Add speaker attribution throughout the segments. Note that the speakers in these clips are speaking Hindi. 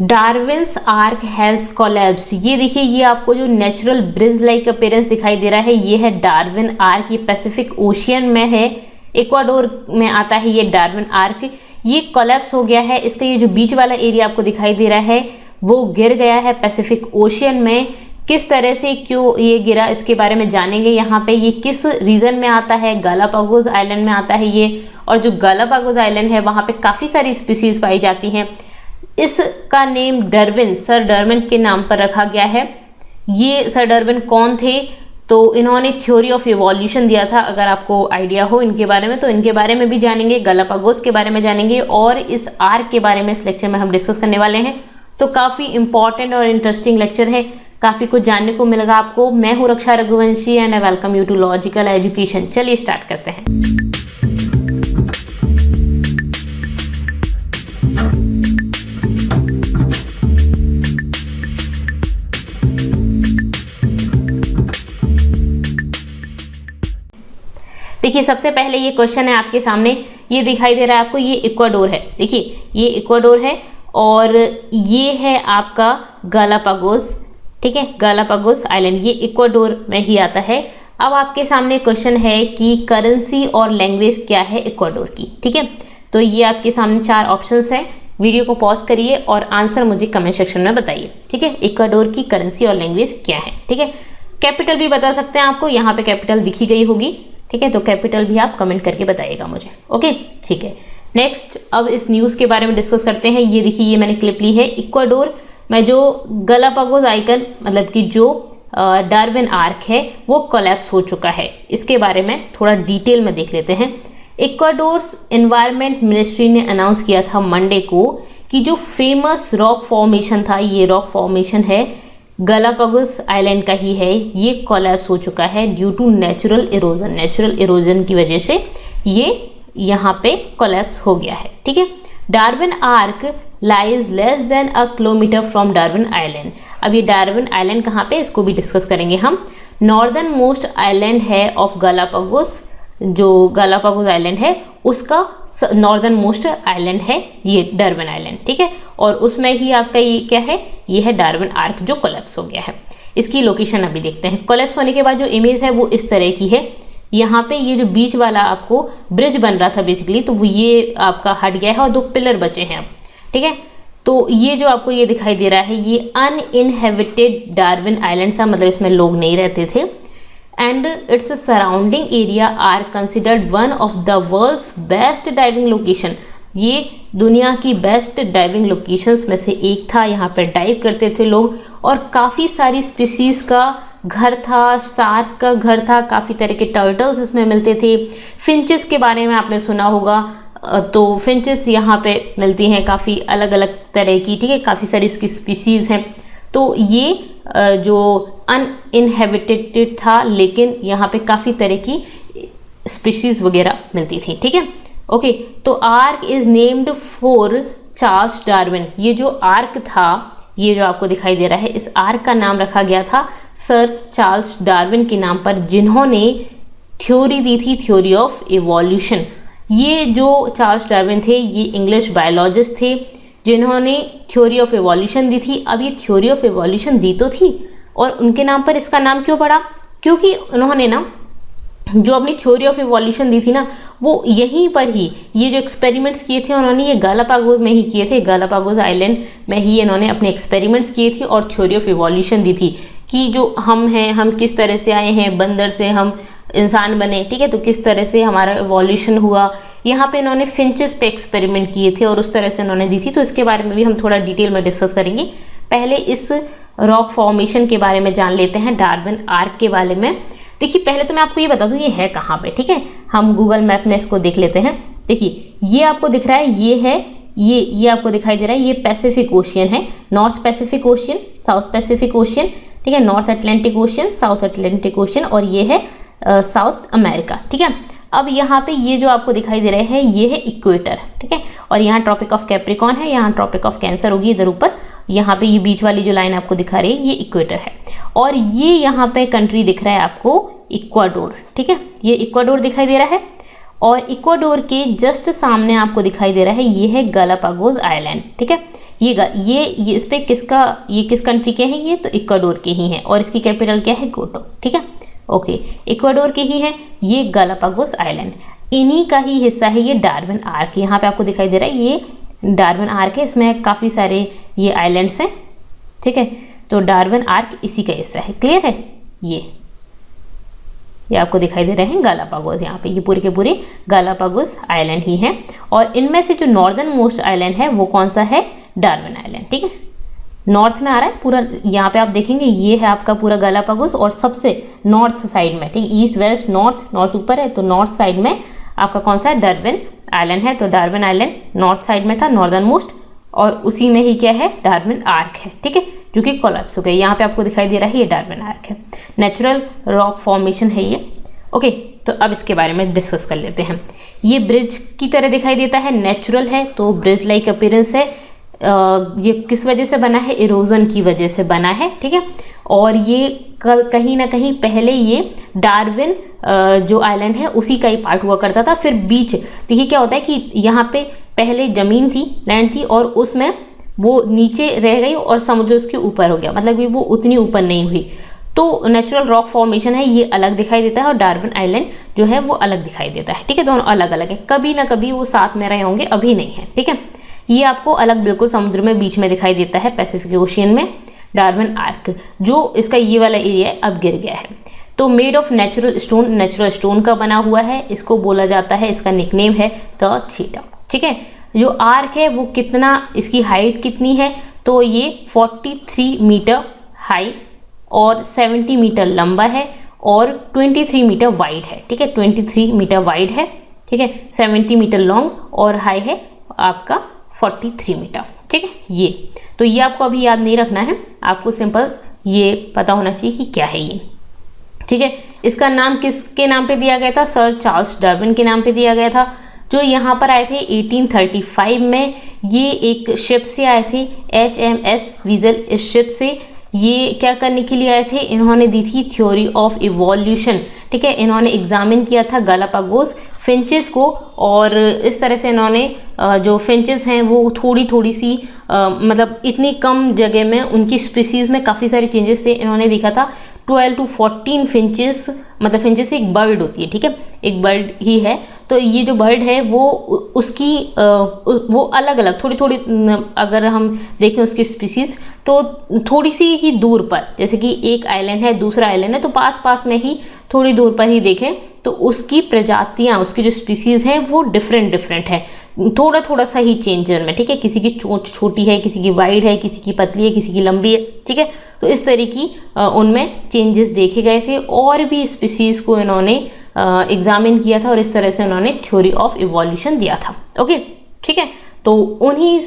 Speaker 1: Darwin's arc has collapse. ये देखिए, ये आपको जो नेचुरल ब्रिज लाइक अपीयरेंस दिखाई दे रहा है, ये है डार्विन आर्क। ये पैसिफिक ओशियन में है, इक्वाडोर में आता है ये डार्विन आर्क। ये कोलैप्स हो गया है। इसका ये जो बीच वाला एरिया आपको दिखाई दे रहा है वो गिर गया है पैसिफिक ओशियन में। किस तरह से, क्यों ये गिरा, इसके बारे में जानेंगे। यहाँ पे ये किस रीजन में आता है, गालापागोस आइलैंड में आता है ये। और जो गालापागोस आइलैंड है वहाँ पे काफ़ी सारी स्पीसीज पाई जाती हैं। इसका नेम डार्विन, सर डार्विन के नाम पर रखा गया है। ये सर डार्विन कौन थे? तो इन्होंने थ्योरी ऑफ इवोल्यूशन दिया था। अगर आपको आइडिया हो इनके बारे में तो इनके बारे में भी जानेंगे, गालापागोस के बारे में जानेंगे और इस आर्क के बारे में इस लेक्चर में हम डिस्कस करने वाले हैं। तो काफ़ी इंपॉर्टेंट और इंटरेस्टिंग लेक्चर है, काफ़ी कुछ जानने को मिलेगा आपको। मैं हूँ Raksha Raghuvanshi and I welcome you to logical education. चलिए स्टार्ट करते हैं। देखिए, सबसे पहले ये क्वेश्चन है आपके सामने, ये दिखाई दे रहा है आपको, ये इक्वाडोर है। देखिए, ये इक्वाडोर है और ये है आपका गालापागोस, ठीक है, गालापागोस आइलैंड। ये इक्वाडोर में ही आता है। अब आपके सामने क्वेश्चन है कि करेंसी और लैंग्वेज क्या है इक्वाडोर की, ठीक है। तो ये आपके सामने 4 ऑप्शंस हैं। वीडियो को पॉज करिए और आंसर मुझे कमेंट सेक्शन में बताइए, ठीक है। इक्वाडोर की करेंसी और लैंग्वेज क्या है, ठीक है। कैपिटल भी बता सकते हैं आपको, यहाँ पे कैपिटल दिखी गई होगी, ठीक है। तो कैपिटल भी आप कमेंट करके बताइएगा मुझे, ओके, ठीक है। नेक्स्ट, अब इस न्यूज़ के बारे में डिस्कस करते हैं। ये देखिए, ये मैंने क्लिप ली है। इक्वाडोर में जो गालापागोस आइकन, मतलब कि जो डार्विन आर्क है वो कोलैप्स हो चुका है। इसके बारे में थोड़ा डिटेल में देख लेते हैं। इक्वाडोर्स एनवायरनमेंट मिनिस्ट्री ने अनाउंस किया था मंडे को कि जो फेमस रॉक फॉर्मेशन था, ये रॉक फॉर्मेशन है गालापागोस आइलैंड का ही है, ये कोलैप्स हो चुका है due to natural erosion. Natural erosion की वजह से ये यहाँ पे कोलैप्स हो गया है, ठीक है। Darwin arch lies less than a kilometre from Darwin island. अब ये डार्विन आइलैंड कहाँ पे, इसको भी डिस्कस करेंगे हम। नॉर्दर्न मोस्ट आइलैंड है ऑफ गालापागोस, जो गालापागोस आइलैंड है उसका नॉर्दर्न मोस्ट आइलैंड है ये डार्विन आइलैंड, ठीक है। और उसमें ही आपका ये क्या है, ये है डार्विन आर्क जो कोलैप्स हो गया है। इसकी लोकेशन अभी देखते हैं। कोलैप्स होने के बाद जो इमेज है वो इस तरह की है। यहाँ पे ये जो बीच वाला आपको ब्रिज बन रहा था बेसिकली, तो वो ये आपका हट गया है और 2 पिलर बचे हैं अब, ठीक है। तो ये जो आपको ये दिखाई दे रहा है ये अनइनहेबिटेड डार्विन आइलैंड था, मतलब इसमें लोग नहीं रहते थे। And its surrounding area are considered one of the world's best diving location. ये दुनिया की बेस्ट डाइविंग लोकेशंस में से एक था। यहाँ पर डाइव करते थे लोग और काफ़ी सारी स्पीसीज़ का घर था, शार्क का घर था, काफ़ी तरह के टर्टल्स इसमें मिलते थे। फिंचेस के बारे में आपने सुना होगा, तो फिंचेस यहाँ पे मिलती हैं काफ़ी अलग अलग तरह की, ठीक है, काफ़ी सारी इसकी स्पीसीज़ हैं। तो ये जो अनइनहेबिटेड था, लेकिन यहाँ पे काफ़ी तरह की स्पीसीज़ वगैरह मिलती थी, ठीक है, ओके। तो arc is named for Charles Darwin. ये जो आर्क था, ये जो आपको दिखाई दे रहा है, इस आर्क का नाम रखा गया था सर चार्ल्स डार्विन के नाम पर, जिन्होंने थ्योरी दी थी, थ्योरी ऑफ इवोल्यूशन। ये जो चार्ल्स डार्विन थे ये इंग्लिश बायोलॉजिस्ट थे जिन्होंने थ्योरी ऑफ इवोल्यूशन दी थी। अब ये थ्योरी ऑफ इवोल्यूशन दी तो थी और उनके नाम पर इसका नाम क्यों पड़ा, क्योंकि उन्होंने ना जो अपनी थ्योरी ऑफ इवोल्यूशन दी थी ना, वो यहीं पर ही ये जो एक्सपेरिमेंट्स किए थे उन्होंने ये गालापागोस में ही किए थे। गालापागोस आइलैंड में ही इन्होंने अपने एक्सपेरिमेंट्स किए थे और थ्योरी ऑफ इवोल्यूशन दी थी कि जो हम हैं, हम किस तरह से आए हैं, बंदर से हम इंसान बने, ठीक है, तो किस तरह से हमारा इवोल्यूशन हुआ। यहाँ पे इन्होंने फिंचेस पे एक्सपेरिमेंट किए थे और उस तरह से इन्होंने दी थी। तो इसके बारे में भी हम थोड़ा डिटेल में डिस्कस करेंगे। पहले इस रॉक फॉर्मेशन के बारे में जान लेते हैं, डार्विन आर्क के बारे में। देखिए, पहले तो मैं आपको ये बता दूं ये है कहाँ पे, ठीक है। हम गूगल मैप में इसको देख लेते हैं। देखिए, ये आपको दिख रहा है, ये है, ये आपको दिखाई दे रहा है, ये पैसिफिक ओशियन है, north Pacific ocean, south Pacific ocean, ठीक है, north Atlantic ocean, south Atlantic ocean, और ये है साउथ अमेरिका, ठीक है। अब यहाँ पे ये जो आपको दिखाई दे रहे हैं ये है इक्वेटर, ठीक है, और यहाँ ट्रॉपिक ऑफ कैप्रिकॉर्न है, यहाँ ट्रॉपिक ऑफ कैंसर होगी इधर ऊपर, यहाँ पे ये बीच वाली जो लाइन आपको दिखा रही है ये इक्वेटर है, और ये यहाँ पे कंट्री दिख रहा है आपको इक्वाडोर, ठीक है, ये इक्वाडोर दिखाई दे रहा है, और इक्वाडोर के जस्ट सामने आपको दिखाई दे रहा है ये है गालापागोस आइलैंड, ठीक है, ये इस पे ये किस कंट्री के हैं, ये तो इक्वाडोर के ही हैं और इसकी कैपिटल क्या है, क्योटो। ठीक है, ओके, इक्वाडोर के ही है ये गालापागोस आइलैंड। इन्हीं का ही हिस्सा है ये डार्विन आर्क। यहाँ पे आपको दिखाई दे रहा है ये डार्विन आर्क है, इसमें काफ़ी सारे ये आइलैंड्स हैं। ठीक है, तो डार्विन आर्क इसी का हिस्सा है। क्लियर है, ये आपको दिखाई दे रहे हैं गालापागोस। यहाँ पे ये पूरे के पूरे गालापागोस आइलैंड ही हैं और इनमें से जो नॉर्दर्न मोस्ट आइलैंड है वो कौन सा है, डार्विन आइलैंड। ठीक है, नॉर्थ में आ रहा है पूरा। यहाँ पे आप देखेंगे ये है आपका पूरा गालापागोस और सबसे नॉर्थ साइड में, ठीक, ईस्ट वेस्ट नॉर्थ ऊपर है, तो नॉर्थ साइड में आपका कौन सा है, डार्विन आइलैंड है। तो डार्विन आइलैंड नॉर्थ साइड में था, नॉर्दर्न मोस्ट, और उसी में ही क्या है, डार्विन आर्क है। ठीक है, जो कि कोलैप्स हो गया। यहाँ पे आपको दिखाई दे रहा है ये डार्विन आर्क है, नेचुरल रॉक फॉर्मेशन है ये। ओके, तो अब इसके बारे में डिस्कस कर लेते हैं। ये ब्रिज की तरह दिखाई देता है, नेचुरल है, तो ब्रिज लाइक अपीयरेंस है। ये किस वजह से बना है, इरोजन की वजह से बना है। ठीक है, और ये कहीं ना कहीं पहले ये डार्विन जो आइलैंड है उसी का ही पार्ट हुआ करता था। फिर बीच देखिए क्या होता है कि यहाँ पे पहले जमीन थी, लैंड थी, और उसमें वो नीचे रह गई और समुद्र उसके ऊपर हो गया, मतलब कि वो उतनी ऊपर नहीं हुई। तो नेचुरल रॉक फॉर्मेशन है, ये अलग दिखाई देता है और डार्विन आइलैंड जो है वो अलग दिखाई देता है। ठीक है, दोनों अलग अलग है, कभी ना कभी वो साथ में रहे होंगे, अभी नहीं है। ठीक है, ये आपको अलग बिल्कुल समुद्र में बीच में दिखाई देता है, पैसिफिक ओशियन में। डार्विन आर्क जो इसका ये वाला एरिया है अब गिर गया है। तो मेड ऑफ नेचुरल स्टोन का बना हुआ है, इसको बोला जाता है, इसका निकनेम है द चीटा। ठीक है, जो आर्क है वो कितना, इसकी हाइट कितनी है, तो ये 43 मीटर हाई और 70 मीटर लंबा है और 23 मीटर वाइड है। ठीक है, 23 मीटर वाइड है। ठीक है, 70 मीटर लॉन्ग और हाई है आपका 43 मीटर। ठीक है, ये आपको अभी याद नहीं रखना है, आपको सिंपल ये पता होना चाहिए कि क्या है ये। ठीक है, इसका नाम किसके नाम पे दिया गया था, सर चार्ल्स डार्विन के नाम पे दिया गया था, जो यहाँ पर आए थे 1835 में। ये एक शिप से आए थे, HMS वीजल। इस शिप से ये क्या करने के लिए आए थे, इन्होंने दी थी थ्योरी ऑफ इवोल्यूशन। ठीक है, इन्होंने एग्जामिन किया था गालापागोस फिंचेस को, और इस तरह से इन्होंने जो फिंचेस हैं वो थोड़ी सी मतलब इतनी कम जगह में उनकी स्पीसीज में काफ़ी सारे चेंजेस थे। इन्होंने देखा था 12 to 14 फिंचेस, मतलब फिंचेस एक बर्ड होती है। ठीक है, एक बर्ड ही है, तो ये जो बर्ड है वो उसकी वो अलग अलग थोड़ी अगर हम देखें उसकी स्पीसीज, तो थोड़ी सी ही दूर पर, जैसे कि एक आइलैंड है दूसरा आइलैंड है, तो पास में ही थोड़ी दूर पर ही देखें तो उसकी प्रजातियां, उसकी जो स्पीसीज हैं वो डिफरेंट है, थोड़ा सा ही चेंजर में। ठीक है, किसी की चोंच छोटी है, किसी की वाइड है, किसी की पतली है, किसी की लंबी है। ठीक है, तो इस तरह की उनमें चेंजेस देखे गए थे, और भी स्पीसीज को इन्होंने एग्जामिन किया था और इस तरह से उन्होंने थ्योरी ऑफ इवोल्यूशन दिया था। ओके, ठीक है, तो उन्हीं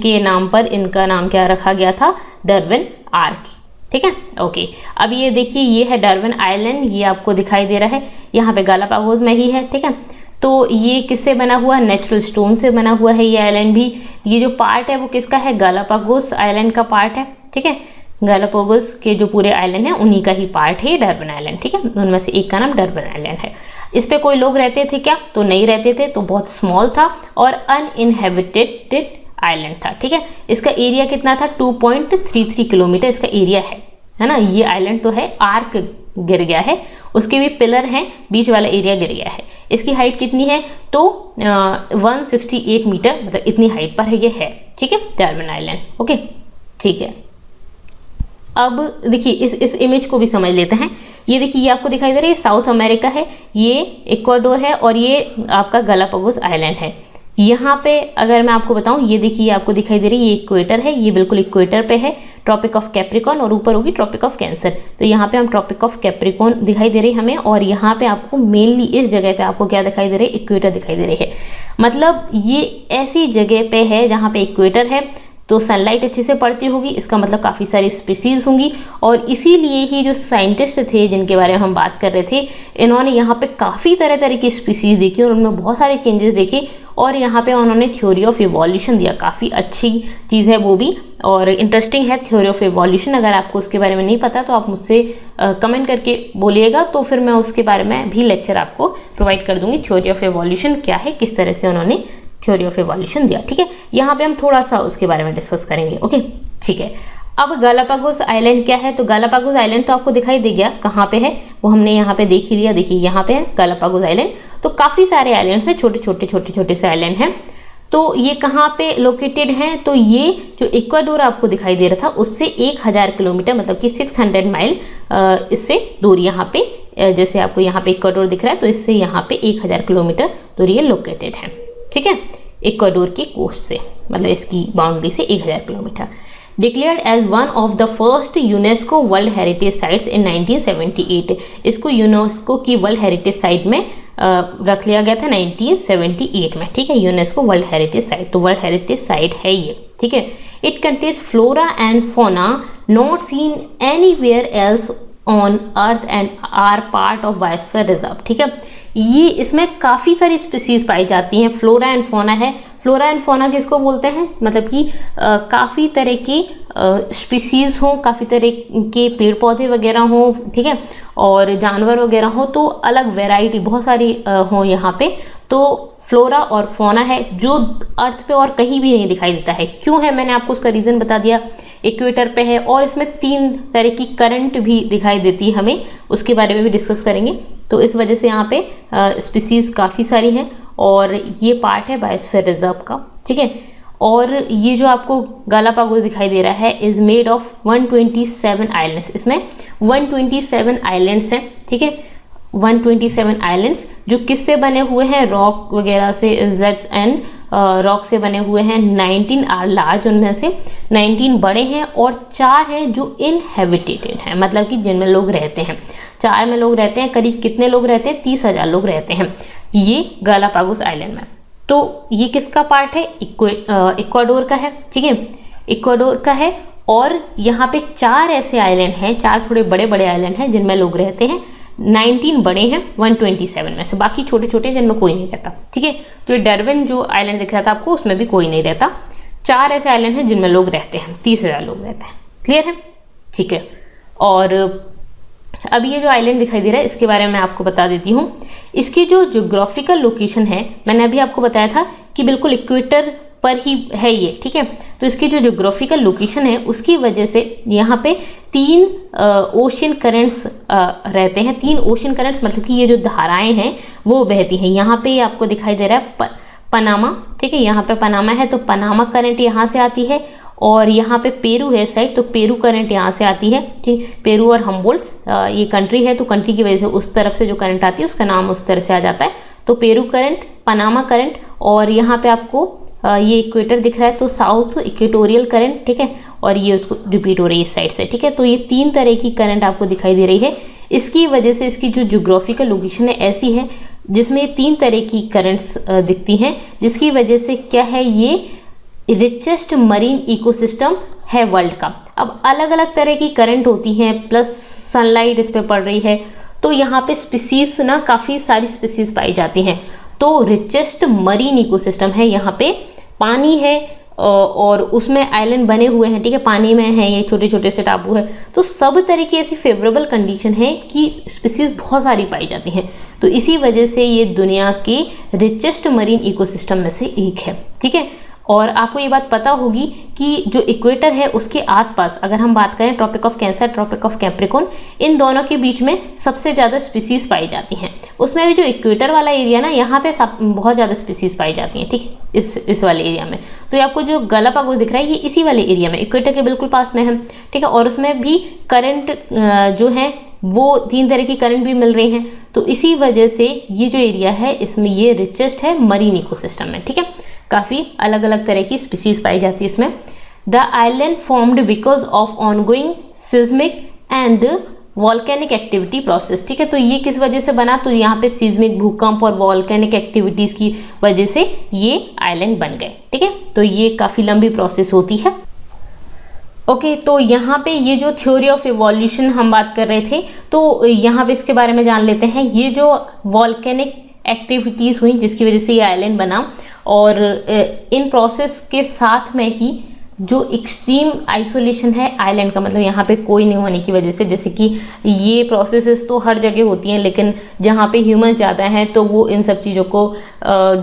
Speaker 1: के नाम पर इनका नाम क्या रखा गया था, डार्विन आर्क। ठीक है, ओके, अब ये देखिए ये है डार्विन आइलैंड, ये आपको दिखाई दे रहा है, यहाँ पे गालापागोस में ही है। ठीक है, तो ये किससे बना हुआ, नेचुरल स्टोन से बना हुआ है ये आइलैंड भी। ये जो पार्ट है वो किसका है, गालापागोस आइलैंड का पार्ट है। ठीक है, गालापागोस के जो पूरे आइलैंड है उन्हीं का ही पार्ट है डार्विन आइलैंड। ठीक है, उनमें से एक का नाम डार्विन आइलैंड है। इस पे कोई लोग रहते थे क्या, तो नहीं रहते थे, तो बहुत स्मॉल था और अनइनहेबिटेड आइलैंड था। ठीक है, इसका एरिया कितना था, 2.33 किलोमीटर इसका एरिया है ना। ये आइलैंड तो है, आर्क गिर गया है, उसके भी पिलर हैं, बीच वाला एरिया गिर गया है। इसकी हाइट कितनी है, तो 168 मीटर, मतलब इतनी हाइट पर है ये है। ठीक है, डार्विन आइलैंड। ओके, ठीक है, अब देखिए इस इमेज को भी समझ लेते हैं। ये देखिए, ये आपको दिखाई दे रहा है, ये साउथ अमेरिका है, ये इक्वाडोर है और ये आपका गालापागोस आइलैंड है। यहाँ पे अगर मैं आपको बताऊं, ये देखिए ये आपको दिखाई दे रही है, ये इक्वेटर है, ये बिल्कुल इक्वेटर पे है, ट्रॉपिक ऑफ कैप्रिकॉर्न, और ऊपर होगी ट्रॉपिक ऑफ कैंसर। तो यहाँ पे हम ट्रॉपिक ऑफ कैप्रिकॉर्न दिखाई दे रही है हमें, और यहाँ पे आपको मेनली इस जगह पे आपको क्या दिखाई दे रही है, इक्वेटर दिखाई दे रही है। मतलब ये ऐसी जगह पे है जहाँ पे इक्वेटर है, तो सनलाइट अच्छे से पड़ती होगी, इसका मतलब काफ़ी सारी स्पीसीज होंगी, और इसीलिए ही जो साइंटिस्ट थे जिनके बारे में हम बात कर रहे थे, इन्होंने यहाँ पे काफ़ी तरह की स्पीसीज देखी और उनमें बहुत सारे चेंजेस देखे, और यहाँ पे उन्होंने थ्योरी ऑफ इवोल्यूशन दिया। काफ़ी अच्छी चीज़ है वो भी, और इंटरेस्टिंग है थ्योरी ऑफ इवोल्यूशन। अगर आपको उसके बारे में नहीं पता तो आप मुझसे कमेंट करके बोलिएगा, तो फिर मैं उसके बारे में भी लेक्चर आपको प्रोवाइड कर दूंगी। थ्योरी ऑफ इवोल्यूशन क्या है, किस तरह से उन्होंने थ्योरी ऑफ इवोल्यूशन दिया। ठीक है, यहाँ पे हम थोड़ा सा उसके बारे में डिस्कस करेंगे। ओके, ठीक है। अब गालापागोस आइलैंड क्या है? तो गालापागोस आइलैंड तो आपको दिखाई दे गया कहाँ पे है, वो हमने यहाँ पे देख ही लिया। देखिए यहाँ पे है गालापागोस आइलैंड। तो काफ़ी सारे आइलैंड्स हैं, छोटे छोटे से आइलैंड हैं। तो ये कहाँ पे लोकेटेड हैं? तो ये जो इक्वाडोर आपको दिखाई दे रहा था उससे 1000 किलोमीटर, मतलब कि 600 माइल इससे दूर यहाँ पे, जैसे आपको यहाँ पे इक्वाडोर दिख रहा है तो इससे यहाँ पे 1000 किलोमीटर दूर ये लोकेटेड है। ठीक है, इक्वाडोर की कोस्ट से, मतलब इसकी बाउंड्री से 1000 kilometre. Declared as one of the first UNESCO world heritage sites in 1978। इसको यूनेस्को की वर्ल्ड हेरिटेज साइट में रख लिया गया था 1978 में। ठीक है, यूनेस्को वर्ल्ड हेरिटेज साइट, तो वर्ल्ड हेरिटेज साइट है ये। ठीक है, it contains flora and fauna not seen anywhere else on earth and are part of biosphere reserve. ठीक है, ये इसमें काफ़ी सारी स्पीसीज पाई जाती हैं। फ्लोरा एंड फोना है। फ्लोरा एंड फोना किसको बोलते हैं? मतलब कि काफ़ी तरह की स्पीसीज हों, काफ़ी तरह के पेड़ पौधे वगैरह हों, ठीक है, और जानवर वगैरह हो, तो अलग वैरायटी बहुत सारी हों यहाँ पे। तो फ्लोरा और फोना है जो अर्थ पे और कहीं भी नहीं दिखाई देता है। क्यों है? मैंने आपको उसका रीज़न बता दिया। इक्वेटर पे है और इसमें 3 तरह की करंट भी दिखाई देती है हमें, उसके बारे में भी डिस्कस करेंगे। तो इस वजह से यहाँ पे स्पीसीज काफ़ी सारी हैं और ये पार्ट है बायोस्फीयर रिजर्व का। ठीक है, और ये जो आपको गालापागोस दिखाई दे रहा है इज़ मेड ऑफ 127 आइलैंड्स। इसमें 127 आइलैंड्स हैं। ठीक है, 127 आइलैंड्स जो किससे बने हुए हैं? रॉक वगैरह से, इजलेट्स एंड रॉक से बने हुए हैं। 19 आर लार्ज, उनमें से 19 बड़े हैं और 4 हैं जो इनहेबिटेटेड हैं, मतलब कि जिनमें लोग रहते हैं। 4 में लोग रहते हैं। करीब कितने लोग रहते हैं? 30,000 लोग रहते हैं ये गालापागोस आइलैंड में। तो ये किसका पार्ट है? इक्वाडोर का है। ठीक है, इक्वाडोर का है। और यहाँ पे 4 ऐसे आइलैंड हैं, 4 थोड़े बड़े बड़े आइलैंड हैं जिनमें लोग रहते हैं। 19 बड़े हैं 127 में से, बाकी छोटे छोटे जिनमें कोई नहीं रहता। ठीक है, तो ये डार्विन जो आइलैंड दिख रहा था आपको उसमें भी कोई नहीं रहता। 4 ऐसे आइलैंड हैं जिनमें लोग रहते हैं, 30,000 लोग रहते हैं। क्लियर है? ठीक है, और अब ये जो आइलैंड दिखाई दे रहा है इसके बारे में आपको बता देती हूँ। इसकी जो ज्योग्राफिकल लोकेशन है, मैंने अभी आपको बताया था कि बिल्कुल इक्वेटर पर ही है ये। ठीक है, तो इसकी जो ज्योग्राफिकल लोकेशन है उसकी वजह से यहाँ पे 3 ओशन करंट्स रहते हैं। 3 ओशन करंट्स, मतलब कि ये जो धाराएं हैं वो बहती हैं। यहाँ पे आपको दिखाई दे रहा है पनामा। ठीक है, यहाँ पे पनामा है तो पनामा करंट यहाँ से आती है, और यहाँ पे पेरू है साइड, तो पेरू करंट यहाँ से आती है। ठीक, पेरू और हम्बोल्ट ये कंट्री है, तो कंट्री की वजह से उस तरफ से जो करंट आती है उसका नाम उस तरह से आ जाता है। तो पेरू करंट, पनामा करंट, और यहाँ पे आपको ये इक्वेटर दिख रहा है तो साउथ इक्वेटोरियल करंट। ठीक है, और ये उसको रिपीट हो रही है इस साइड से। ठीक है, तो ये 3 तरह की करंट आपको दिखाई दे रही है। इसकी वजह से इसकी जो ज्योग्राफिकल लोकेशन है ऐसी है जिसमें 3 तरह की करंट्स दिखती हैं, जिसकी वजह से क्या है, ये रिचेस्ट मरीन इकोसिस्टम है वर्ल्ड का। अब अलग अलग तरह की करंट होती हैं, प्लस सनलाइट इस पे पड़ रही है, तो यहाँ पे स्पीसीज ना काफ़ी सारी स्पीसीज पाई जाती हैं। तो रिचेस्ट मरीन इकोसिस्टम है, यहाँ पे पानी है और उसमें आइलैंड बने हुए हैं। ठीक है, पानी में है, ये छोटे छोटे से टापू है, तो सब तरह की ऐसी फेवरेबल कंडीशन है कि स्पीसीज बहुत सारी पाई जाती हैं। तो इसी वजह से ये दुनिया के रिचेस्ट मरीन इकोसिस्टम में से एक है। ठीक है, और आपको ये बात पता होगी कि जो इक्वेटर है उसके आसपास अगर हम बात करें Tropic of Cancer, Tropic of Capricorn, इन दोनों के बीच में सबसे ज़्यादा स्पीसीज पाई जाती हैं। उसमें भी जो इक्वेटर वाला एरिया ना, यहाँ पे बहुत ज़्यादा स्पीसीज पाई जाती हैं। ठीक है, इस वाले एरिया में। तो ये आपको जो गालापागोस दिख रहा है ये इसी वाले एरिया में, इक्वेटर के बिल्कुल पास में है। ठीक है, और उसमें भी करंट जो है वो 3 तरह की करंट भी मिल रही हैं। तो इसी वजह से ये जो एरिया है इसमें ये रिचेस्ट है मरीन इकोसिस्टम में। ठीक है, काफ़ी अलग अलग तरह की स्पीसीज पाई जाती है इसमें। The island formed because of ongoing seismic and volcanic activity process. ठीक है, तो ये किस वजह से बना? तो यहाँ पे सिज्मिक, भूकंप और वॉल्केनिक एक्टिविटीज़ की वजह से ये आइलैंड बन गए। ठीक है, तो ये काफ़ी लंबी प्रोसेस होती है। ओके, तो यहाँ पे ये जो थ्योरी ऑफ इवोल्यूशन हम बात कर रहे थे, तो यहाँ पे इसके बारे में जान लेते हैं। ये जो वॉल्केनिक एक्टिविटीज़ हुई जिसकी वजह से ये आइलैंड बना, और इन प्रोसेस के साथ में ही जो एक्सट्रीम आइसोलेशन है आइलैंड का, मतलब यहाँ पे कोई नहीं होने की वजह से, जैसे कि ये प्रोसेसेस तो हर जगह होती हैं, लेकिन जहाँ पे ह्यूमंस ज़्यादा हैं तो वो इन सब चीज़ों को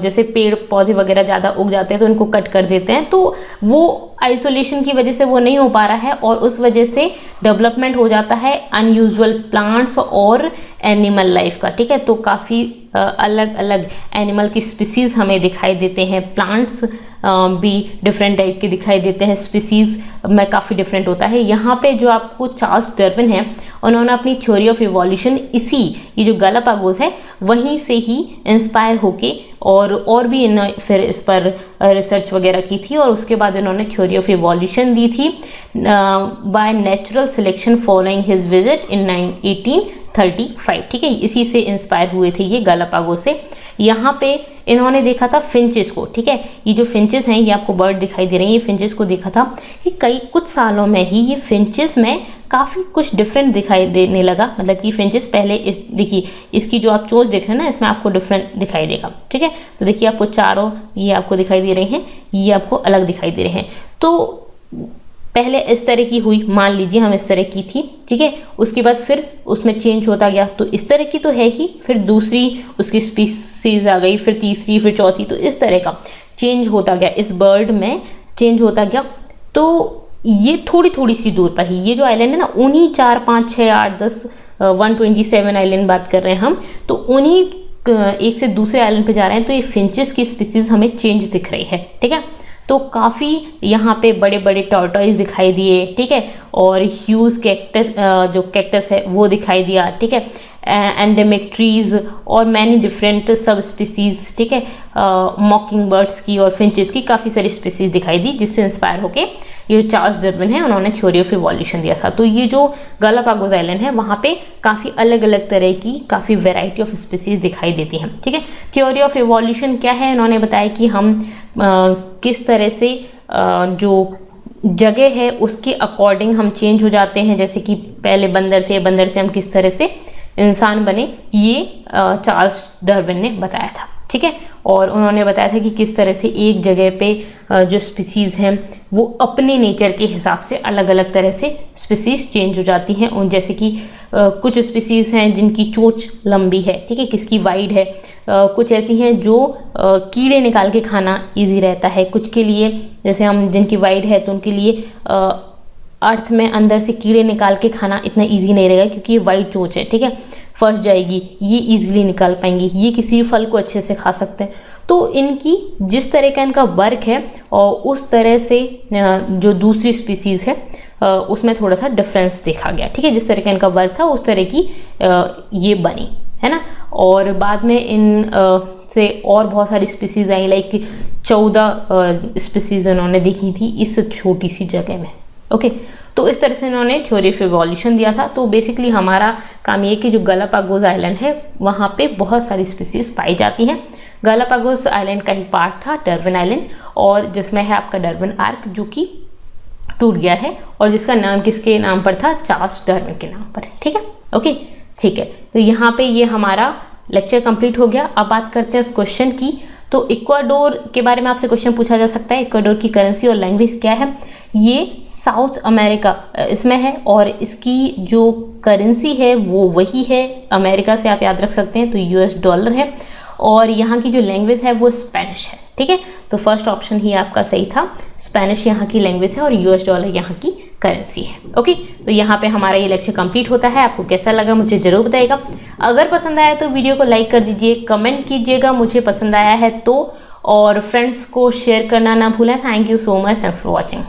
Speaker 1: जैसे पेड़ पौधे वगैरह ज़्यादा उग जाते हैं तो इनको कट कर देते हैं, तो वो आइसोलेशन की वजह से वो नहीं हो पा रहा है और उस वजह से डेवलपमेंट हो जाता है अनयूजुअल प्लांट्स और एनिमल लाइफ का। ठीक है, तो काफ़ी अलग अलग एनिमल की स्पीसीज़ हमें दिखाई देते हैं, प्लांट्स भी डिफरेंट टाइप के दिखाई देते हैं, स्पीसीज़ में काफ़ी डिफरेंट होता है। यहाँ पे जो आपको चार्ल्स डार्विन है उन्होंने अपनी थ्योरी ऑफ इवोल्यूशन इसी ये जो गालापागोस है वहीं से ही इंस्पायर होके और भी इन फिर इस पर रिसर्च वगैरह की थी और उसके बाद इन्होंने थ्योरी ऑफ इवोल्यूशन दी थी by natural selection following his visit in 1835। ठीक है, इसी से इंस्पायर हुए थे ये गालापागोस से। यहाँ पे इन्होंने देखा था फिंचेस को। ठीक है, ये जो फिंचेस हैं ये आपको बर्ड दिखाई दे रही है, ये फिंचेस को देखा था कि कुछ सालों में ही ये फिंचेस में काफ़ी कुछ डिफरेंट दिखाई देने लगा। मतलब कि फिंचेस पहले इस देखिए इसकी जो आप चोंच देख रहे हैं ना इसमें आपको डिफरेंट दिखाई देगा। ठीक है, तो देखिए आपको चारों ये आपको दिखाई दे रहे हैं, ये आपको अलग दिखाई दे रहे हैं। तो पहले इस तरह की हुई, मान लीजिए हम इस तरह की थी। ठीक है, उसके बाद फिर उसमें चेंज होता गया, तो इस तरह की तो है ही, फिर दूसरी उसकी स्पीसीज आ गई, फिर तीसरी, फिर चौथी, तो इस तरह का चेंज होता गया, इस बर्ड में चेंज होता गया। तो ये थोड़ी थोड़ी सी दूर पर ही ये जो आइलैंड है ना, उन्हीं 4, 5, 6, 8, 10 127 आइलैंड बात कर रहे हैं हम, तो उन्हीं एक से दूसरे आइलैंड पे जा रहे हैं, तो ये फिंचेस की स्पीसीज हमें चेंज दिख रही है। ठीक है, तो काफ़ी यहाँ पे बड़े बड़े टॉर्टॉइज दिखाई दिए। ठीक है, और ह्यूज कैक्टस जो कैक्टस है वो दिखाई दिया। ठीक है, एंडेमिक ट्रीज और मैनी डिफरेंट सब स्पीसीज। ठीक है, मॉकिंग बर्ड्स की और फिंचेस की काफ़ी सारी स्पीसीज दिखाई दी, जिससे इंस्पायर होके ये चार्ल्स डार्विन है उन्होंने थ्योरी ऑफ इवोल्यूशन दिया था। तो ये जो गालापागोस आइलैंड है वहाँ पे काफ़ी अलग अलग तरह की काफ़ी वैरायटी ऑफ स्पीसीज दिखाई देती हैं। ठीक है, थ्योरी ऑफ इवोल्यूशन क्या है, इन्होंने बताया कि हम किस तरह से जो जगह है उसके अकॉर्डिंग हम चेंज हो जाते हैं। जैसे कि पहले बंदर थे, बंदर से हम किस तरह से इंसान बने, ये चार्ल्स डार्विन ने बताया था। ठीक है, और उन्होंने बताया था कि किस तरह से एक जगह पे जो स्पीसीज़ हैं वो अपने नेचर के हिसाब से अलग अलग तरह से स्पीसीज़ चेंज हो जाती हैं। उन जैसे कि कुछ स्पीसीज़ हैं जिनकी चोंच लंबी है, ठीक है, किसकी वाइड है, कुछ ऐसी हैं जो कीड़े निकाल के खाना इजी रहता है, कुछ के लिए जैसे हम जिनकी वाइड है तो उनके लिए अर्थ में अंदर से कीड़े निकाल के खाना इतना इजी नहीं रहेगा क्योंकि ये वाइड चोंच है। ठीक है, फंस जाएगी, ये इजीली निकाल पाएंगी, ये किसी भी फल को अच्छे से खा सकते हैं। तो इनकी जिस तरह का इनका वर्क है और उस तरह से जो दूसरी स्पीसीज़ है उसमें थोड़ा सा डिफरेंस देखा गया। ठीक है, जिस तरह का इनका वर्क था उस तरह की ये बनी है ना। और बाद में इन से और बहुत सारी स्पीसीज़ आई, लाइक 14 स्पीसीज़ इन्होंने देखी थी इस छोटी सी जगह में। ओके, तो इस तरह से इन्होंने थ्योरी ऑफ इवोल्यूशन दिया था। तो बेसिकली हमारा काम ये कि जो गालापागोस आइलैंड है वहाँ पे बहुत सारी स्पीसीज़ पाई जाती हैं। गालापागोस आइलैंड का ही पार्ट था डार्विन आइलैंड, और जिसमें है आपका डार्विन आर्क जो कि टूट गया है और जिसका नाम किसके नाम पर था, चार्ल्स डार्विन के नाम पर। ठीक है, ओके, ठीक है, तो यहाँ पे ये हमारा लेक्चर कंप्लीट हो गया। अब बात करते हैं उस क्वेश्चन की। तो इक्वाडोर के बारे में आपसे क्वेश्चन पूछा जा सकता है, इक्वाडोर की करेंसी और लैंग्वेज क्या है। ये साउथ अमेरिका इसमें है और इसकी जो करेंसी है वो वही है अमेरिका से, आप याद रख सकते हैं, तो US डॉलर है, और यहाँ की जो लैंग्वेज है वो स्पेनिश है। ठीक है, तो फर्स्ट ऑप्शन ही आपका सही था, स्पेनिश यहाँ की लैंग्वेज है और US डॉलर यहाँ की करेंसी है। ओके, तो यहाँ पे हमारा ये लेक्चर कंप्लीट होता है। आपको कैसा लगा मुझे ज़रूर बताइएगा। अगर पसंद आया तो वीडियो को लाइक कर दीजिए, कमेंट कीजिएगा मुझे पसंद आया है तो, और फ्रेंड्स को शेयर करना ना भूलें। Thank you so much, thanks for watching.